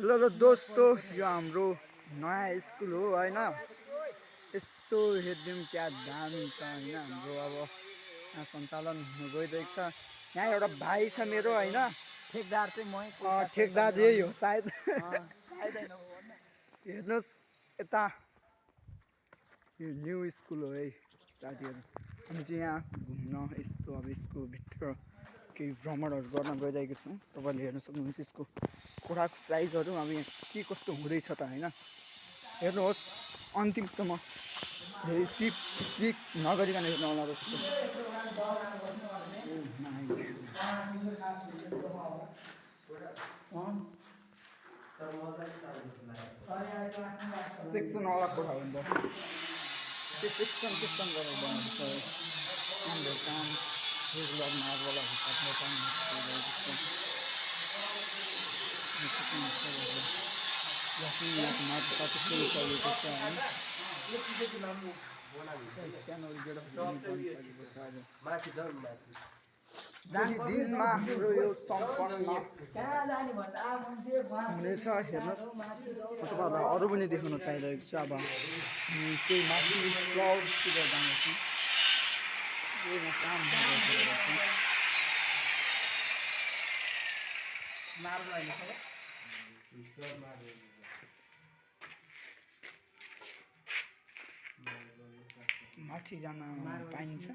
ल दोस्तों यो हाम्रो नयाँ स्कुल हो होइन यस्तो हेरिदिउँ क्या दामी छ होइन हाम्रो अब यहाँ सञ्चालन हुन गइरहेको छ यहाँ एउटा भाइ छ मेरो होइन ठेकदार चाहिँ मै ठेकदार यही हो सायद हेर्नुहोस् यता यो न्यू स्कुल हो है साथीहरू हामी चाहिँ यहाँ घुम्न यस्तो अब यसको भित्र केही भ्रमणहरू गर्न गइरहेको छौँ तपाईँले हेर्न सक्नुहुन्छ यसको कोठाको साइजहरू अब यहाँ के कस्तो हुँदैछ त होइन हेर्नुहोस् अन्तिमसम्म धेरै सिप नगरिकन हेर्नु होला जस्तो सेक्सनवाला कोठा हुन्छ त्यो सेक्सन गरेर बनाउँछ हाम्रो काम रेगुलर मार्बलहरू काट्ने काम दिनमा हाम्रो यो सम्पन्न हुनेछ हेर्नुहोस् तपाईँहरूलाई अरू पनि देखाउन चाहिरहेको छ अब केही माथि क्लाउडतिर जानेछौँ काम माथि जान पाइन्छ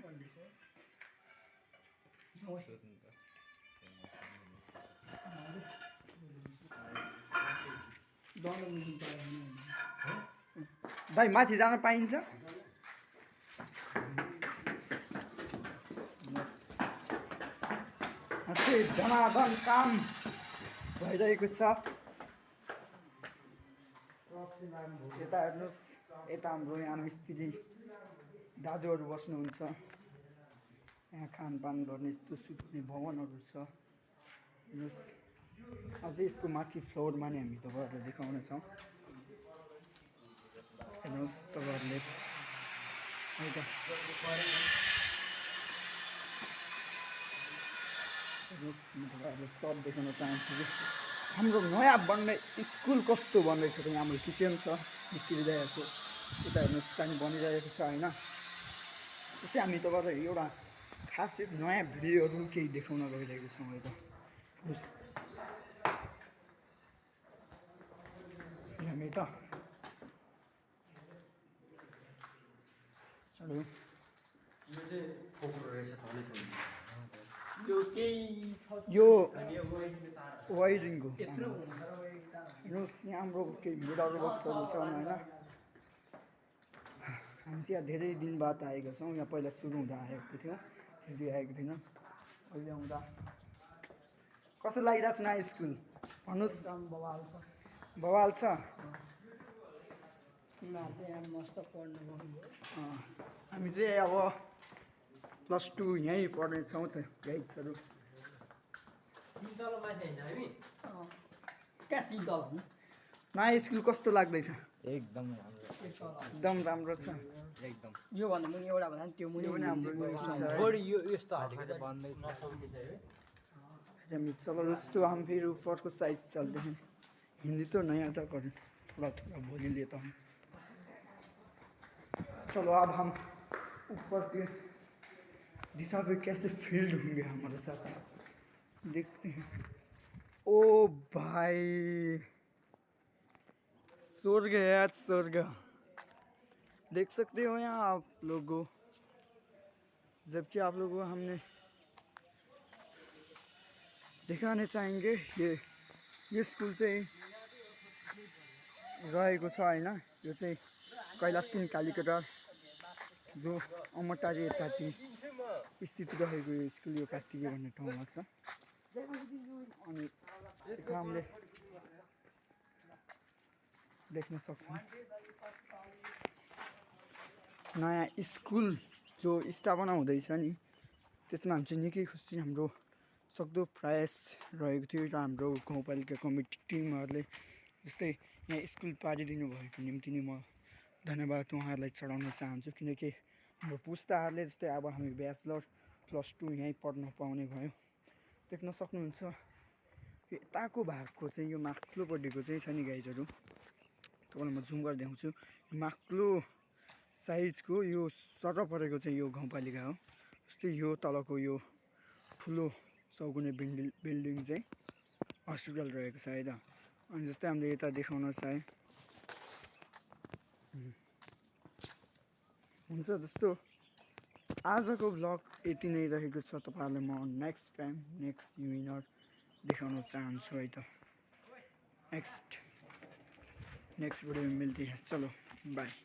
भाइ माथि जान पाइन्छ धनाधन काम भइरहेको छ यता हेर्नुहोस् यता हाम्रो यहाँ मिस्त्री दाजुहरू बस्नुहुन्छ यहाँ खानपान गर्ने यस्तो सुत्ने भवनहरू छ हेर्नुहोस् अझै यसको माथि फ्लोरमा नै हामी तपाईँहरूलाई देखाउनेछौँ हेर्नुहोस् तपाईँहरूले सब देखाउन चाहन्छु कि हाम्रो नयाँ बन्ने स्कुल कस्तो बन्दैछ त यहाँ हाम्रो किचन छ मिस्त्री दाइहरूको यता हेर्नुहोस् पानी बनिरहेको छ होइन त्यस्तै हामी तपाईँलाई एउटा खास नयाँ भिडियोहरू केही देखाउन गइरहेको छौँ है त हामी त यो वाइरिङको हेर्नुहोस् यहाँ हाम्रो केही मिडल बक्सहरू छ होइन हामी चाहिँ यहाँ धेरै दिन बाद आएका छौँ यहाँ पहिला सुरु हुँदा आएको थियो त्यति आएको थिएन अहिले आउँदा कस्तो लागिरहेको छ नयाँ स्कुल भन्नुहोस् बवाल छ हामी चाहिँ अब +2 यहीँ पढ्नेछौँ त गाइड्सहरू नयाँ स्कुल कस्तो लाग्दैछ एकदम राम्रो छ एकदम यो भन्दा मुनि एउटा भन्दा त्यो मुनि पनि हाम्रो थोड़ी यो यस्तो हालेको चाहिँ बन्दैछ चलो दोस्तों हम फिर ऊपर को साइड चलते हैं हिंदी तो नहीं आता पर थोड़ा थोड़ा बोल ही लेता हूँ चलो अब हम ऊपर के दिशा पे कैसे फील्ड होंगे हमारे साथ देखते हैं ओ भाई स्वर्ग है आज स्वर्ग देख सकते हो यहाँ आप लोगों जबकि आप लोगों को हमने देखाने चाहेंगे ये स्कुल चाहिँ रहेको छ होइन यो चाहिँ कैलाश 3 कालीकटा जो अमरटारी यताति स्थित रहेको यो स्कुल यो कार्तिके भन्ने ठाउँमा छ अनि हामीले देख्न सक्छौँ नयाँ स्कुल जो स्थापना हुँदैछ नि त्यसमा हामी चाहिँ निकै खुसी हाम्रो सक्दो प्रयास रहेको थियो र हाम्रो गाउँपालिका कमिटी टिमहरूले जस्तै यहाँ स्कुल पारिदिनु भएको निम्ति नै म धन्यवाद उहाँहरूलाई चढाउन चाहन्छु किनकि हाम्रो पुस्ताहरूले जस्तै अब हामी ब्याचलर +2 यहीँ पढ्न पाउने भयो देख्न सक्नुहुन्छ यताको भागको चाहिँ यो माथिल्लोपट्टिको चाहिँ छ नि गाइजहरू, तपाईँलाई म जुम गरेर देखाउँछु। माथिल्लो साइजको यो सर परेको चाहिँ यो गाउँपालिका हो। जस्तै यो तलको यो ठुलो सौगुने बिल्डिङ चाहिँ हस्पिटल रहेको छ है त। अनि जस्तै हामीले यता देखाउन चाहे हुन्छ। जस्तो आजको भ्लग यति नै रहेको छ। तपाईँहरूलाई म नेक्स्ट टाइम नेक्स्ट विनर देखाउन चाहन्छु है त। नेक्स्ट वीडियो में मिलती है, चलो बाय।